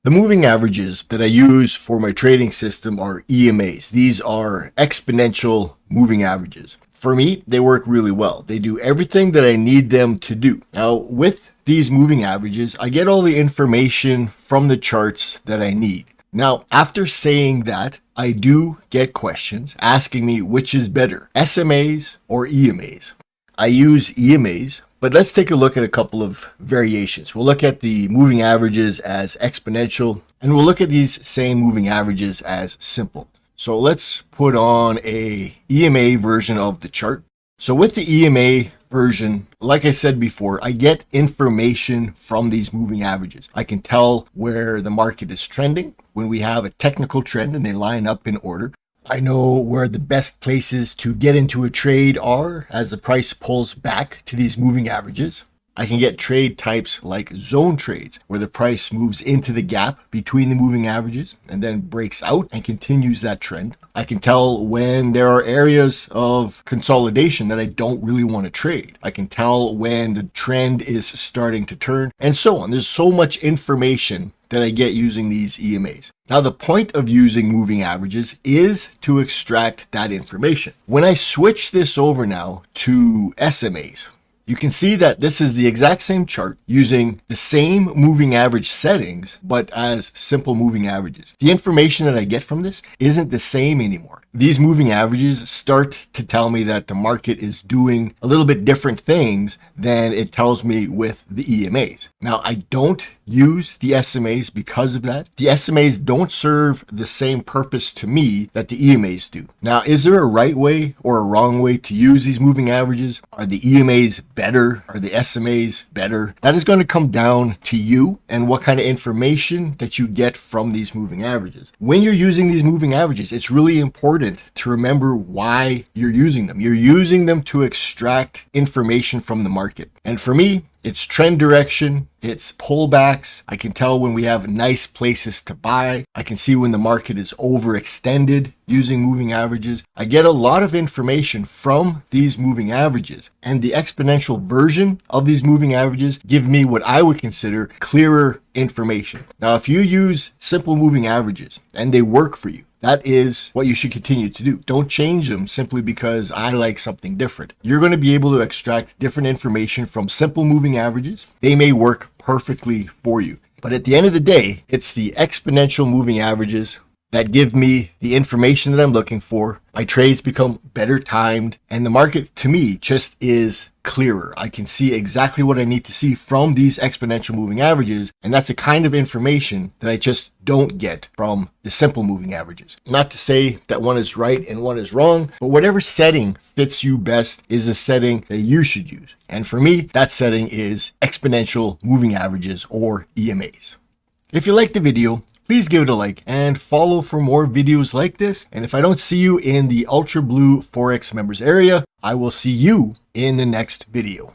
The moving averages that I use for my trading system are EMAs. These are exponential moving averages. For me, they work really well. They do everything that I need them to do. Now, with these moving averages, I get all the information from the charts that I need. Now, after saying that, I do get questions asking me which is better, SMAs or EMAs. I use EMAs, but let's take a look at a couple of variations. We'll look at the moving averages as exponential, and we'll look at these same moving averages as simple. So let's put on a EMA version of the chart. So with the EMA version, like I said before, I get information from these moving averages. I can tell where the market is trending when we have a technical trend and they line up in order. I know where the best places to get into a trade are as the price pulls back to these moving averages. I can get trade types like zone trades, where the price moves into the gap between the moving averages and then breaks out and continues that trend. I can tell when there are areas of consolidation that I don't really want to trade. I can tell when the trend is starting to turn, and so on. There's so much information that I get using these EMAs. Now, the point of using moving averages is to extract that information. When I switch this over now to SMAs, you can see that this is the exact same chart using the same moving average settings, but as simple moving averages. The information that I get from this isn't the same anymore. These moving averages start to tell me that the market is doing a little bit different things than it tells me with the EMAs. Now, I don't use the SMAs because of that. The SMAs don't serve the same purpose to me that the EMAs do. Now, is there a right way or a wrong way to use these moving averages? Are the EMAs better? Are the SMAs better? That is going to come down to you and what kind of information that you get from these moving averages. When you're using these moving averages, it's really important to remember why you're using them. You're using them to extract information from the market. And for me, it's trend direction, it's pullbacks. I can tell when we have nice places to buy. I can see when the market is overextended using moving averages. I get a lot of information from these moving averages, and the exponential version of these moving averages give me what I would consider clearer information. Now, if you use simple moving averages and they work for you, that is what you should continue to do. Don't change them simply because I like something different. You're going to be able to extract different information from simple moving averages. They may work perfectly for you. But at the end of the day, it's the exponential moving averages that give me the information that I'm looking for. My trades become better timed, and the market to me just is clearer. I can see exactly what I need to see from these exponential moving averages, and that's a kind of information that I just don't get from the simple moving averages. Not to say that one is right and one is wrong, but whatever setting fits you best is the setting that you should use. And for me, that setting is exponential moving averages, or EMAs. If you liked the video, please give it a like and follow for more videos like this. And if I don't see you in the Ultra Blue Forex members area, I will see you in the next video.